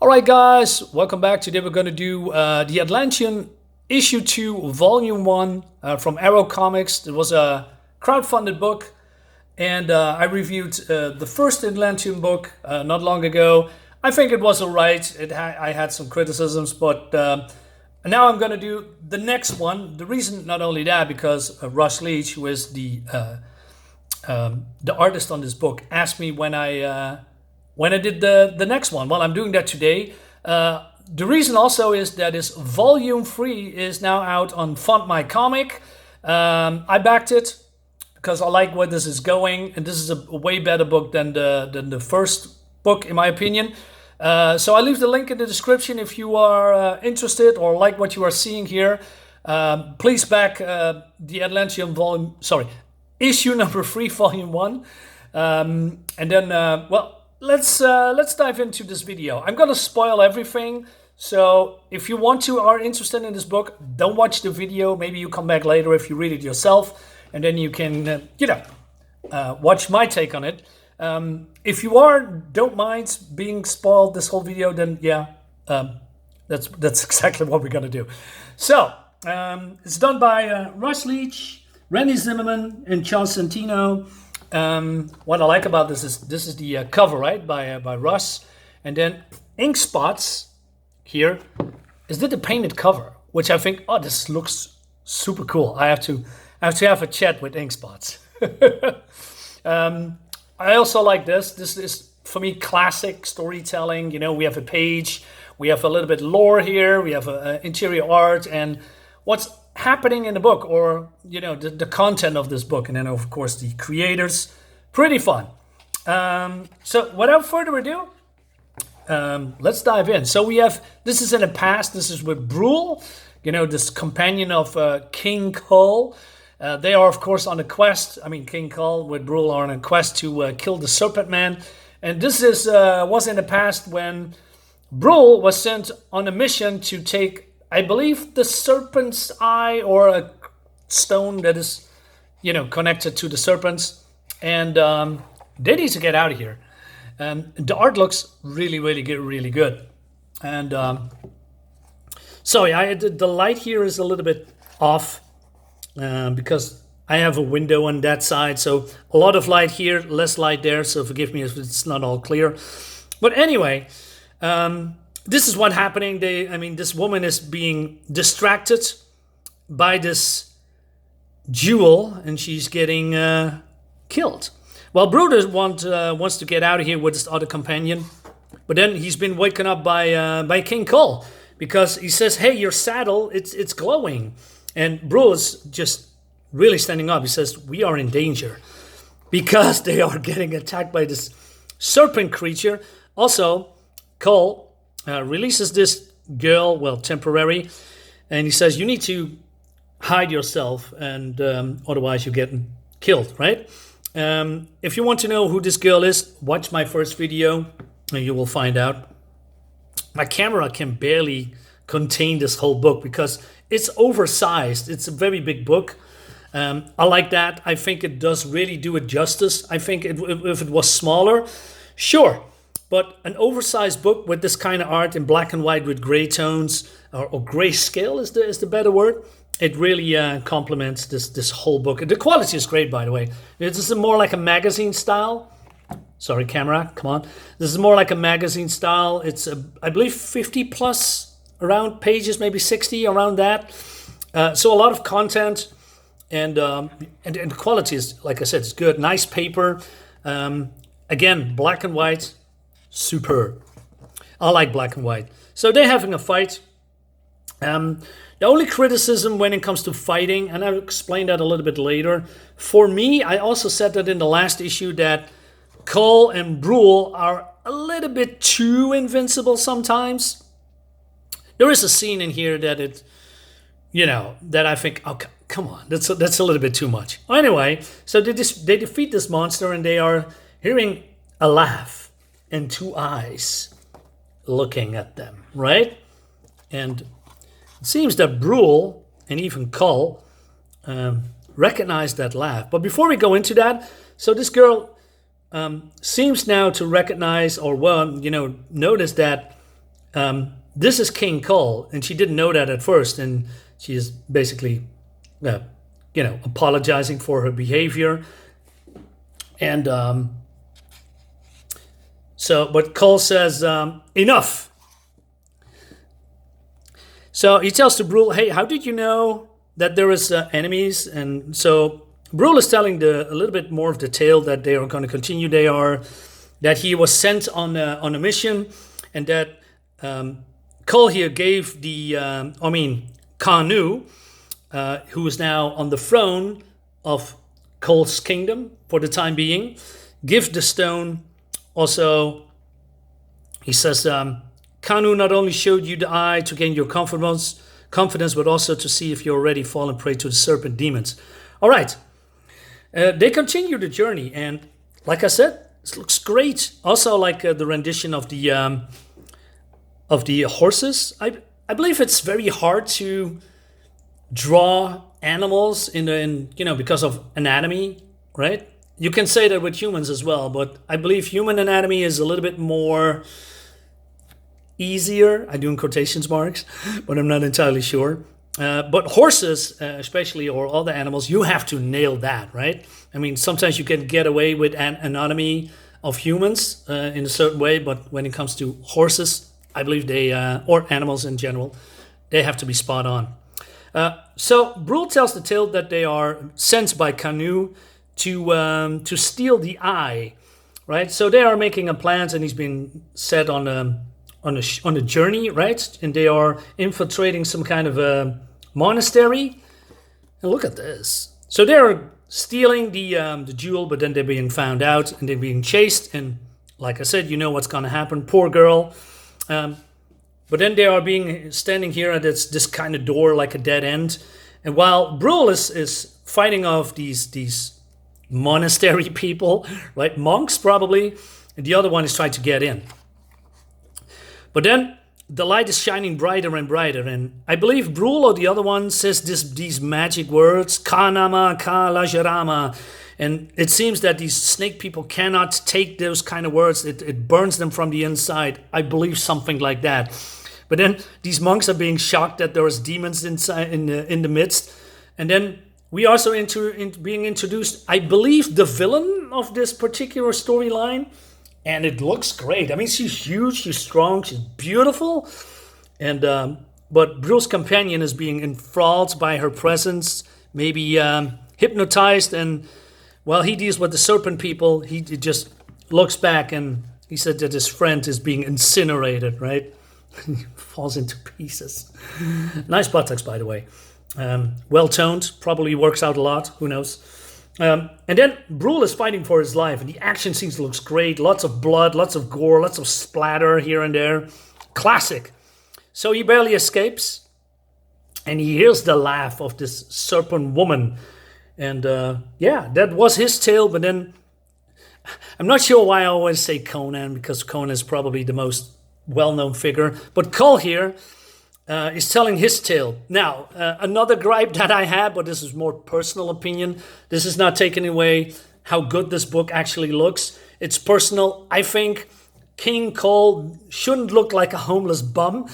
All right, guys, welcome back. Today we're going to do the Atlantean issue 2, volume 1 from Arrow Comics. It was a crowdfunded book, and I reviewed the first Atlantean book not long ago. I think it was all right. I had some criticisms, but now I'm going to do the next one. The reason, not only that, because Russ Leach, who is the artist on this book, asked me when I did the next one. Well, I'm doing that today. The reason also is that this volume 3 is now out on Font My Comic. I backed it because I like where this is going, and this is a way better book than the first book, in my opinion. So I leave the link in the description if you are interested or like what you are seeing here. Please back the Atlantean issue number 3, volume 1. And then, let's dive into this video. I'm gonna spoil everything, so if you are interested in this book, don't watch the video. Maybe you come back later if you read it yourself, and then you can watch my take on it. If you don't mind being spoiled this whole video, then that's exactly what we're gonna do. So it's done by Russ Leach, Randy Zimmerman, and Charles Santino. What I like about this is the cover, right, by Russ, and then ink spots here. Is the painted cover, which I think, oh, this looks super cool. I have to have a chat with ink spots. I also like this. This is, for me, classic storytelling. You know, we have a page, we have a little bit lore here, we have interior art, and what's happening in the book, or the content of this book, and then of course the creators. Pretty fun. So without further ado, let's dive in. So this is in the past. This is with Brule, this companion of King Kull. They are of course on a quest. I mean, King Kull with Brule are on a quest to kill the Serpent Man, and this was in the past when Brule was sent on a mission to take, I believe, the serpent's eye, or a stone that is, connected to the serpents. And they need to get out of here. The art looks really good. And the light here is a little bit off because I have a window on that side. So a lot of light here, less light there. So forgive me if it's not all clear. But anyway, this is what's happening. This woman is being distracted by this jewel, and she's getting killed. Well, Brutus wants to get out of here with his other companion, but then he's been waken up by King Kull, because he says, "Hey, your saddle, it's glowing," and Brutus just really standing up. He says, "We are in danger," because they are getting attacked by this serpent creature. Also, Kull releases this girl, well, temporary, and he says, "You need to hide yourself, and otherwise you're getting killed," right? If you want to know who this girl is, watch my first video and you will find out. My camera can barely contain this whole book because it's oversized. It's a very big book. I like that. I think it does really do it justice. I think if it was smaller, sure. But an oversized book with this kind of art in black and white with gray tones, or grayscale is the better word. It really complements this whole book. The quality is great, by the way. This is more like a magazine style. Sorry, camera, come on. This is more like a magazine style. It's, I believe, 50 plus around pages, maybe 60, around that. So a lot of content, and the quality is, like I said, it's good. Nice paper. Again, black and white, superb. I like black and white. So they're having a fight. The only criticism when it comes to fighting, and I'll explain that a little bit later, for me, I also said that in the last issue, that Kull and Brule are a little bit too invincible sometimes. There is a scene in here that that I think, oh, come on, that's a little bit too much. Anyway, so they defeat this monster, and they are hearing a laugh and two eyes looking at them, right? And it seems that Brule and even Kull recognize that laugh. But before we go into that, so this girl seems now to recognize, or notice that this is King Kull, and she didn't know that at first, and she is basically, apologizing for her behavior. And but Kull says, enough. So he tells to Brule, hey, how did you know that there is enemies? And so Brule is telling a little bit more of the tale that they are going to continue. That he was sent on a mission, and that Kull here gave Kanu, who is now on the throne of Kull's kingdom for the time being, give the stone. Also, he says, Kanu not only showed you the eye to gain your confidence, but also to see if you're already fallen prey to the serpent demons. All right. They continue the journey, and like I said, it looks great. Also, like the rendition of the horses. I believe it's very hard to draw animals because of anatomy, right? You can say that with humans as well, but I believe human anatomy is a little bit more easier. I do in quotations marks, but I'm not entirely sure. But horses, especially, or other animals, you have to nail that, right? I mean, sometimes you can get away with an anatomy of humans in a certain way, but when it comes to horses, I believe or animals in general, they have to be spot on. So Brule tells the tale that they are sent by Kanu to steal the eye, right? So they are making a plan, and he's been set on a journey, right? And they are infiltrating some kind of a monastery. And look at this. So they're stealing the jewel, but then they're being found out and they're being chased. And like I said, you know what's going to happen. Poor girl. But then they are standing here at this kind of door, like a dead end. And while Brule is fighting off these monastery people, right? Monks probably. And the other one is trying to get in. But then the light is shining brighter and brighter, and I believe Brule or the other one says these magic words, Kanama Kalajarama, and it seems that these snake people cannot take those kind of words. It burns them from the inside. I believe something like that. But then these monks are being shocked that there is demons inside in the midst, and then we also being introduced, I believe, the villain of this particular storyline. And it looks great. I mean, she's huge, she's strong, she's beautiful. And but Brule's companion is being enthralled by her presence, maybe hypnotized. And while he deals with the serpent people, he just looks back and he said that his friend is being incinerated, right? He falls into pieces. Nice buttocks, by the way. Well-toned, probably works out a lot, who knows. And then Brule is fighting for his life, and the action scenes looks great. Lots of blood, lots of gore, lots of splatter here and there. Classic. So he barely escapes, and he hears the laugh of this serpent woman. And that was his tale. But then I'm not sure why I always say Conan, because Conan is probably the most well-known figure. But Kull here is telling his tale. Now, another gripe that I have, but this is more personal opinion. This is not taking away how good this book actually looks. It's personal. I think King Kull shouldn't look like a homeless bum.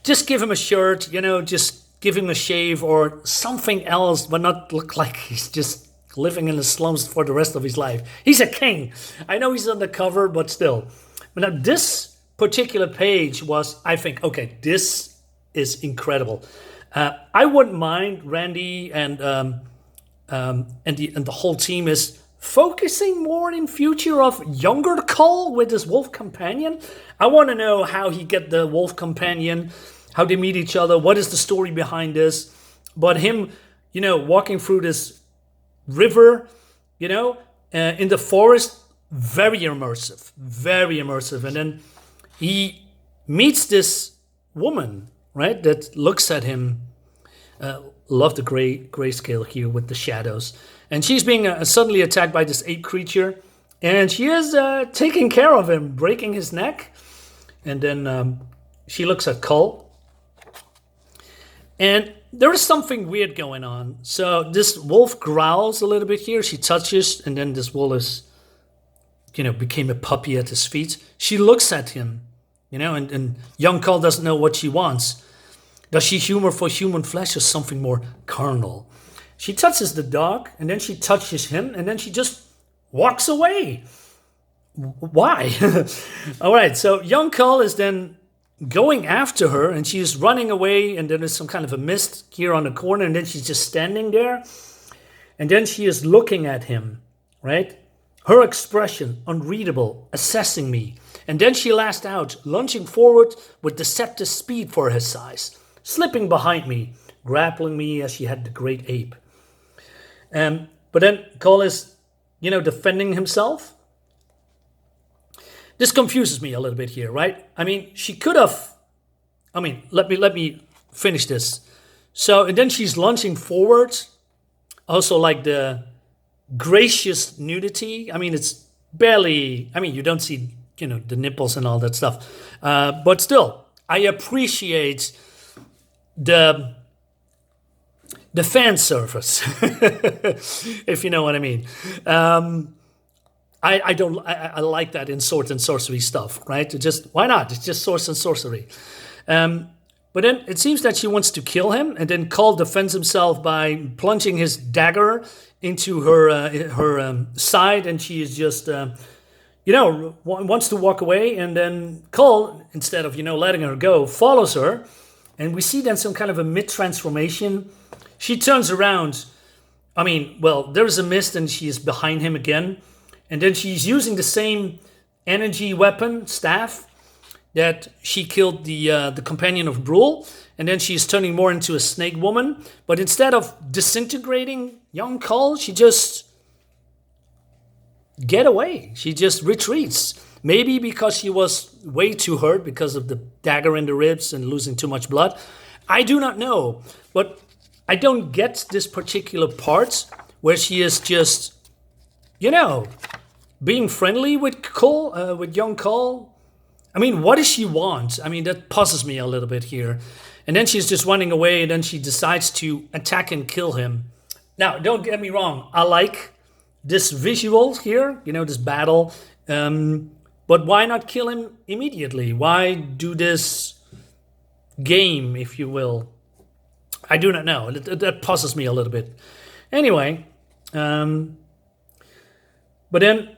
Just give him a shirt, just give him a shave or something else, but not look like he's just living in the slums for the rest of his life. He's a king. I know he's undercover, but still. But now this particular page was, I think, okay, this is incredible. I wouldn't mind Randy and the whole team is focusing more in future of younger Kull with his wolf companion. I want to know how he get the wolf companion, how they meet each other, what is the story behind this. But him, walking through this river, in the forest, very immersive. And then he meets this woman, right, that looks at him. Love the grayscale here with the shadows. And she's being suddenly attacked by this ape creature. And she is taking care of him, breaking his neck. And then she looks at Kull. And there is something weird going on. So this wolf growls a little bit here. She touches, and then this wolf is, became a puppy at his feet. She looks at him, and young Kull doesn't know what she wants. Does she humor for human flesh or something more carnal? She touches the dog, and then she touches him, and then she just walks away. Why? All right, so young Kull is then going after her, and she's running away, and then there's some kind of a mist here on the corner, and then she's just standing there, and then she is looking at him, right? Her expression, unreadable, assessing me. And then she lashed out, lunging forward with deceptive speed for her size, slipping behind me, grappling me as she had the great ape. But then Kull is, defending himself. This confuses me a little bit here, right? I mean, she could have. Let me finish this. So, and then she's lunging forward, also like the gracious nudity. I mean, it's barely. I mean, you don't see, the nipples and all that stuff, but still, I appreciate the fan service, if you know what I mean. I like that in sword and sorcery stuff, right? Why not? It's just sword and sorcery. But then it seems that she wants to kill him, and then Kull defends himself by plunging his dagger into her side, and she is just, wants to walk away, and then Kull, instead of, letting her go, follows her, and we see then some kind of a mid-transformation. She turns around. There's a mist, and she is behind him again. And then she's using the same energy weapon, staff, that she killed the companion of Brule. And then she's turning more into a snake woman. But instead of disintegrating young Kull, she just get away. She just retreats. Maybe because she was way too hurt because of the dagger in the ribs and losing too much blood. I do not know. But I don't get this particular part where she is just, being friendly with Kull, with young Kull. I mean, what does she want? I mean, that puzzles me a little bit here. And then she's just running away, and then she decides to attack and kill him. Now, don't get me wrong. I like this visual here, this battle. But why not kill him immediately? Why do this game, if you will? I do not know. That puzzles me a little bit. Anyway, but then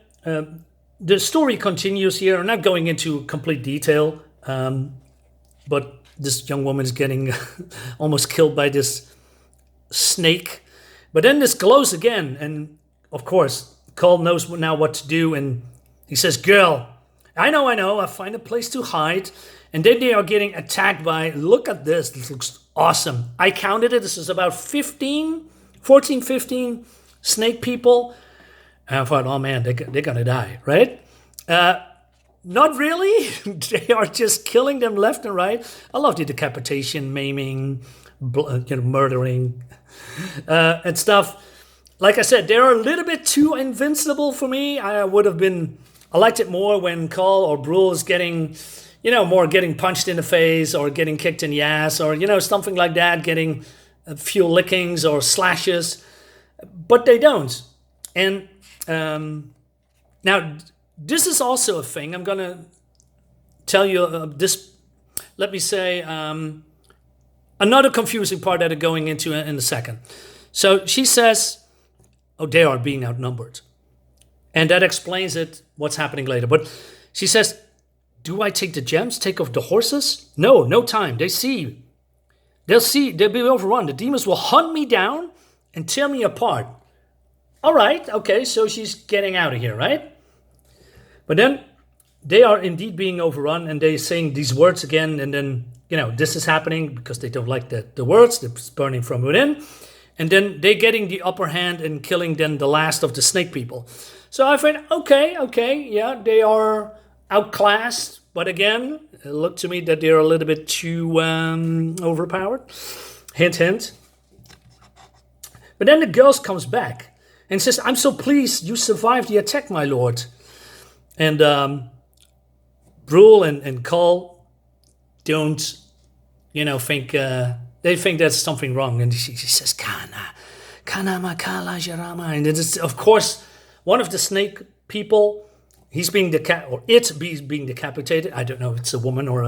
the story continues here. I'm not going into complete detail, but this young woman is getting almost killed by this snake. But then this glows again, and of course, Kull knows now what to do, and he says, "Girl, I know, I'll find a place to hide." And then they are getting attacked by, look at this looks awesome. I counted it, this is about 14, 15 snake people. And I thought, oh man, they're gonna die, right? Not really. They are just killing them left and right. I love the decapitation, maiming, murdering, and stuff. Like I said, they're a little bit too invincible for me. I liked it more when Kull or Brule is getting, more getting punched in the face or getting kicked in the ass or, something like that, getting a few lickings or slashes. But they don't. And now, this is also a thing. I'm going to tell you this, let me say, another confusing part that I'm going into in a second. So she says, they are being outnumbered. And that explains what's happening later. But she says, do I take the gems, take off the horses? No time. They'll be overrun. The demons will hunt me down and tear me apart. All right, okay, so she's getting out of here, right? But then they are indeed being overrun, and they're saying these words again, and then, this is happening because they don't like the words, they're burning from within, and then they're getting the upper hand and killing then the last of the snake people. So I thought, okay, yeah, they are outclassed, but again, it looked to me that they're a little bit too overpowered. Hint, hint. But then the ghost comes back and says, I'm so pleased you survived the attack, my lord. And Brule and Kull don't, think, they think there's something wrong. And she says, Kana makala jarama. And it is, of course, one of the snake people he's being or it's being decapitated. I don't know if it's a woman or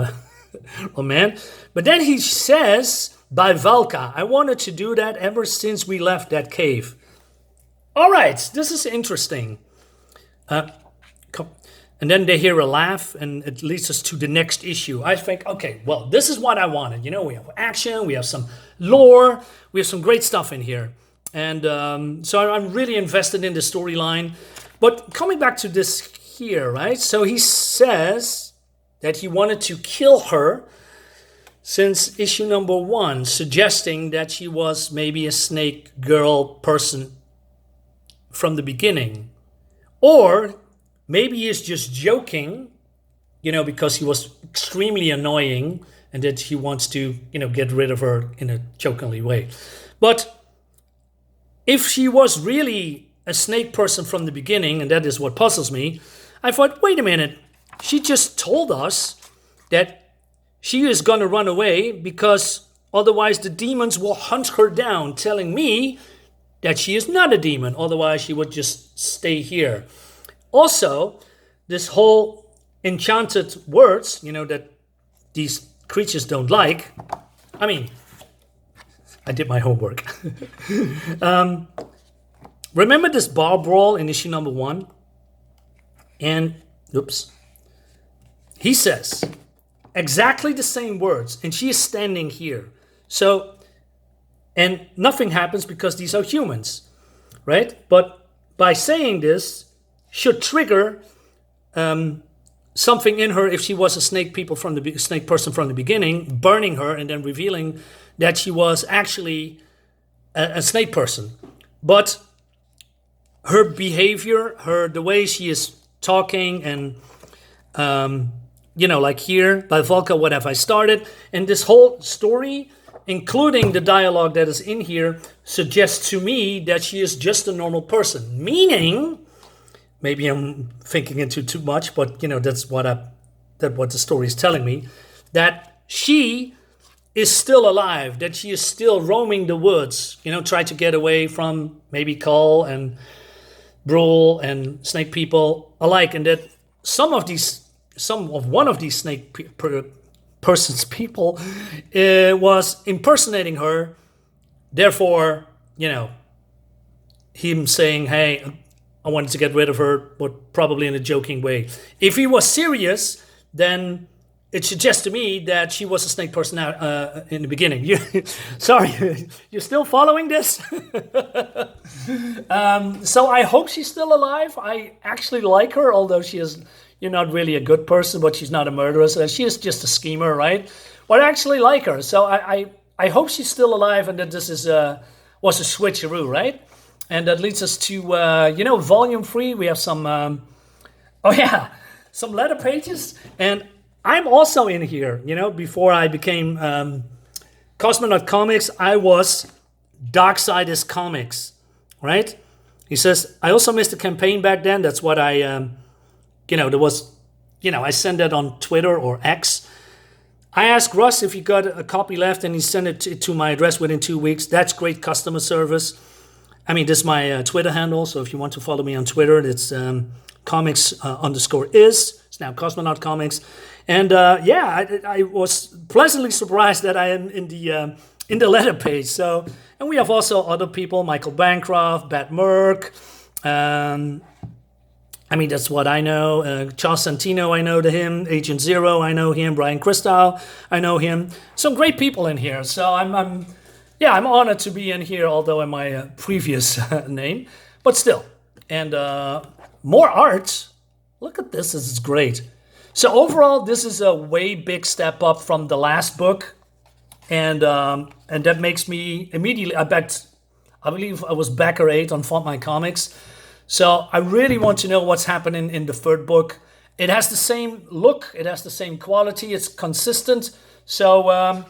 a man. But then he says, by Valka, I wanted to do that ever since we left that cave. All right, this is interesting. And then they hear a laugh, and it leads us to the next issue. I think, okay, well, this is what I wanted. You know, we have action, we have some lore, we have some great stuff in here. And so I'm really invested in the storyline. But coming back to this here, right? So he says that he wanted to kill her since issue number 1, suggesting that she was maybe a snake girl person from the beginning. Or maybe he's just joking, you know, because he was extremely annoying and that he wants to, you know, get rid of her in a jokingly way. But if she was really a snake person from the beginning, and that is what puzzles me, I thought, wait a minute, she just told us that she is going to run away because otherwise the demons will hunt her down, telling me that she is not a demon. Otherwise, she would just stay here. Also, this whole enchanted words, you know, that these creatures don't like. I mean, I did my homework. Remember this bar brawl in issue number 1? And, oops. He says exactly the same words, and she is standing here. So, and nothing happens because these are humans, right? But by saying this, should trigger something in her if she was a snake person from the beginning, burning her and then revealing that she was actually a snake person. But her behavior, the way she is talking, and you know, like here by Volka, what have I started? And this whole story, including the dialogue that is in here, suggests to me that she is just a normal person. Meaning, maybe I'm thinking into too much, but you know, that's what the story is telling me, that she is still alive, that she is still roaming the woods, you know, try to get away from maybe Kull and Brule and snake people alike, and that one of these snake person's people was impersonating her. Therefore, you know, him saying, "Hey, I wanted to get rid of her," but probably in a joking way. If he was serious, then it suggests to me that she was a snake person in the beginning. Sorry, you're still following this? So I hope she's still alive. I actually like her, although you're not really a good person, but she's not a murderess. She is just a schemer, right? But I actually like her. So I hope she's still alive and that this was a switcheroo, right? And that leads us to, volume 3. We have some, some letter pages. And I'm also in here, you know, before I became Cosmonaut Comics, I was Darksiders Comics, right? He says, I also missed the campaign back then. That's what I sent that on Twitter or X. I asked Russ if he got a copy left, and he sent it to my address within 2 weeks. That's great customer service. I mean, this is my Twitter handle, so if you want to follow me on Twitter, it's comics_is. It's now Cosmonaut Comics. And I was pleasantly surprised that I am in the letter page. So, and we have also other people, Michael Bancroft, Bat Merck. That's what I know. Charles Santino, I know him. Agent Zero, I know him. Brian Christow, I know him. Some great people in here. So I'm honored to be in here, although in my previous name, but still. And more art. Look at this. This is great. So overall, this is a way big step up from the last book, and that makes me immediately. I believe I was backer 8 on Fontline Comics. So I really want to know what's happening in the third book. It has the same look. It has the same quality. It's consistent. So